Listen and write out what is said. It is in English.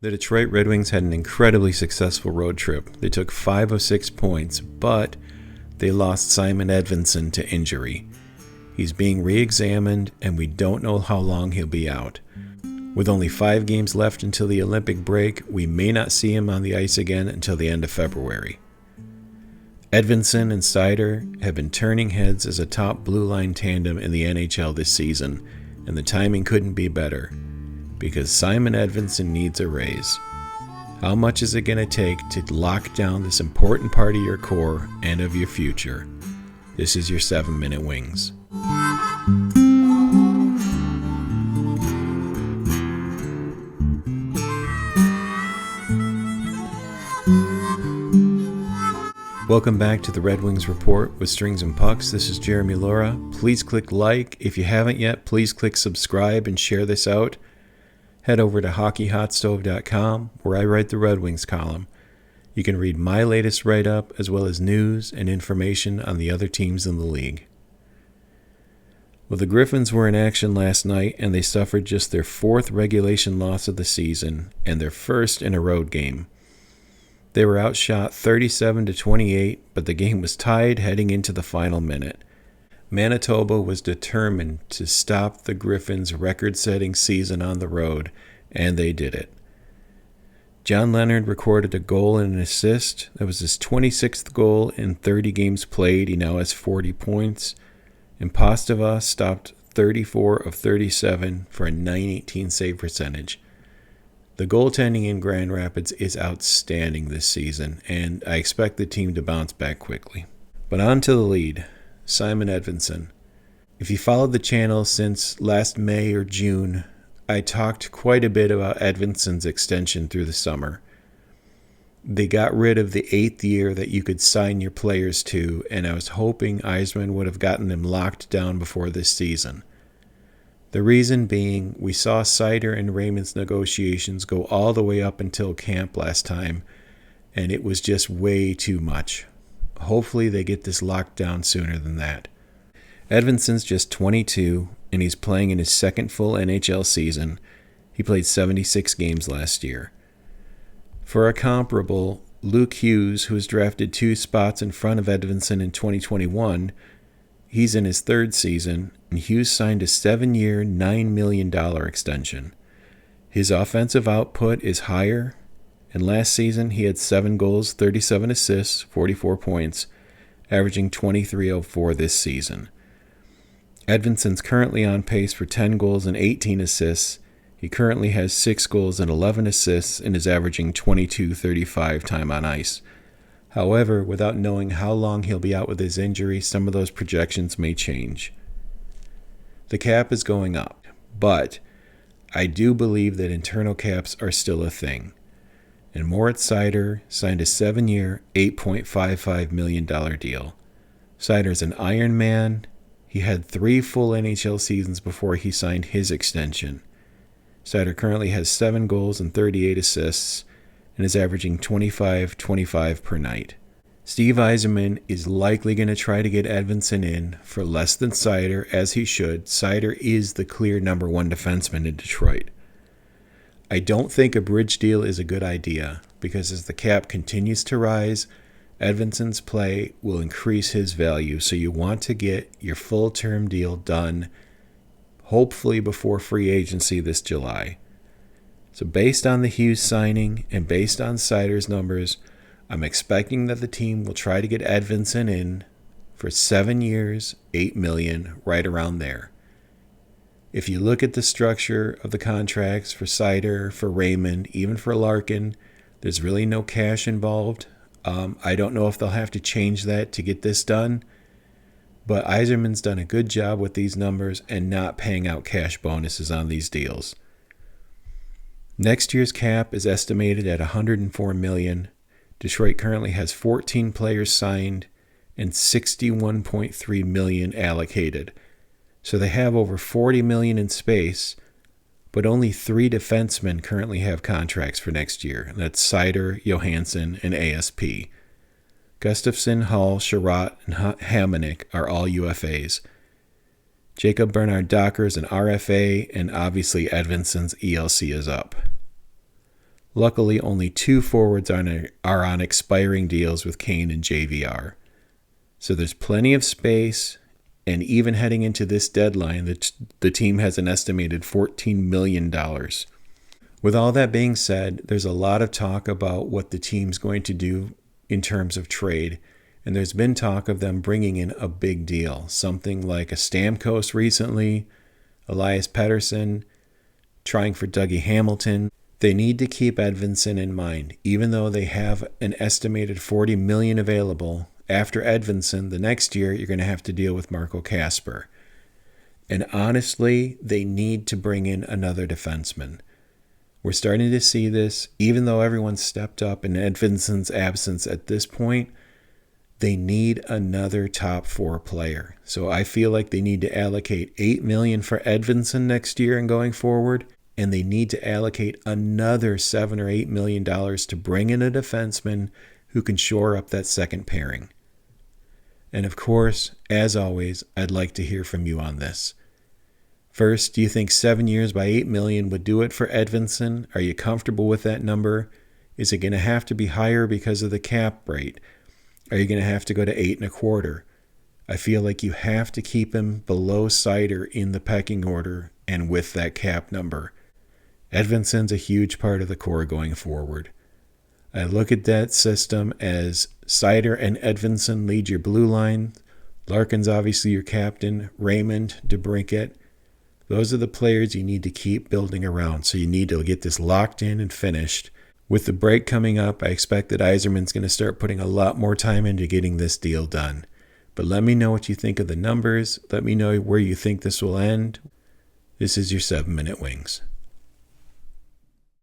The Detroit Red Wings had an incredibly successful road trip. They took 5 of 6 points, but they lost Simon Edvinsson to injury. He's being re-examined, and we don't know how long he'll be out. With only 5 games left until the Olympic break, we may not see him on the ice again until the end of February. Edvinsson and Seider have been turning heads as a top blue line tandem in the NHL this season, and the timing couldn't be better, because Simon Edvinsson needs a raise. How much is it going to take to lock down this important part of your core and of your future? This is your 7-Minute Wings. Welcome back to the Red Wings Report with Strings and Pucks. This is Jeremy Laura. Please click like. If you haven't yet, please click subscribe and share this out. Head over to hockeyhotstove.com where I write the Red Wings column. You can read my latest write-up as well as news and information on the other teams in the league. Well, the Griffins were in action last night and they suffered just their 4th regulation loss of the season and their first in a road game. They were outshot 37-28, but the game was tied heading into the final minute. Manitoba was determined to stop the Griffins' record-setting season on the road, and they did it. John Leonard recorded a goal and an assist. That was his 26th goal in 30 games played. He now has 40 points. And Postova stopped 34 of 37 for a .918 save percentage. The goaltending in Grand Rapids is outstanding this season, and I expect the team to bounce back quickly. But on to the lead, Simon Edvinsson. If you followed the channel since last May or June, I talked quite a bit about Edvinsson's extension through the summer. They got rid of the 8th year that you could sign your players to, and I was hoping Yzerman would have gotten them locked down before this season. The reason being, we saw Seider and Raymond's negotiations go all the way up until camp last time, and it was just way too much. Hopefully they get this locked down sooner than that. Edvinsson's just 22, and he's playing in his 2nd full NHL season. He played 76 games last year. For a comparable, Luke Hughes, who was drafted 2 spots in front of Edvinsson in 2021, he's in his 3rd season, and Hughes signed a 7-year, $9 million extension. His offensive output is higher, and last season he had 7 goals, 37 assists, 44 points, averaging .2304 this season. Edvinsson's currently on pace for 10 goals and 18 assists. He currently has 6 goals and 11 assists and is averaging .2235 time on ice. However, without knowing how long he'll be out with his injury, some of those projections may change. The cap is going up, but I do believe that internal caps are still a thing. And Moritz Seider signed a 7-year, $8.55 million deal. Seider's an Iron Man. He had 3 full NHL seasons before he signed his extension. Seider currently has 7 goals and 38 assists, and is averaging .25 per night. Steve Yzerman is likely going to try to get Edvinsson in for less than Seider, as he should. Seider is the clear number 1 defenseman in Detroit. I don't think a bridge deal is a good idea, because as the cap continues to rise, Edvinsson's play will increase his value, so you want to get your full-term deal done, hopefully before free agency this July. So based on the Hughes signing and based on Seider's numbers, I'm expecting that the team will try to get Edvinsson in for 7 years, $8 million, right around there. If you look at the structure of the contracts for Seider, for Raymond, even for Larkin, there's really no cash involved. I don't know if they'll have to change that to get this done, but Yzerman's done a good job with these numbers and not paying out cash bonuses on these deals. Next year's cap is estimated at $104 million. Detroit currently has 14 players signed and $61.3 million allocated. So they have over $40 million in space, but only 3 defensemen currently have contracts for next year. That's Seider, Johansson, and ASP. Gustafsson, Hall, Sherratt, and Hamonic are all UFAs. Jacob Bernard Docker is an RFA, and obviously Edvinsson's ELC is up. Luckily, only 2 forwards are on expiring deals with Kane and JVR. So there's plenty of space, and even heading into this deadline, the team has an estimated $14 million. With all that being said, there's a lot of talk about what the team's going to do in terms of trade, and there's been talk of them bringing in a big deal, something like a Stamkos recently, Elias Pettersson, trying for Dougie Hamilton. They need to keep Edvinsson in mind. Even though they have an estimated $40 million available, after Edvinsson, the next year you're going to have to deal with Marco Kasper. And honestly, they need to bring in another defenseman. We're starting to see this, even though everyone's stepped up in Edvinsson's absence at this point, they need another top 4 player. So I feel like they need to allocate $8 million for Edvinsson next year and going forward, and they need to allocate another $7 or $8 million to bring in a defenseman who can shore up that second pairing. And of course, as always, I'd like to hear from you on this. First, do you think 7 years by $8 million would do it for Edvinsson? Are you comfortable with that number? Is it going to have to be higher because of the cap rate? Are you going to have to go to 8.25? I feel like you have to keep him below Seider in the pecking order and with that cap number. Edvinsson's a huge part of the core going forward. I look at that system as Seider and Edvinsson lead your blue line. Larkin's obviously your captain. Raymond, DeBrincat. Those are the players you need to keep building around. So you need to get this locked in and finished. With the break coming up, I expect that Yzerman's going to start putting a lot more time into getting this deal done. But let me know what you think of the numbers. Let me know where you think this will end. This is your 7-Minute Wings.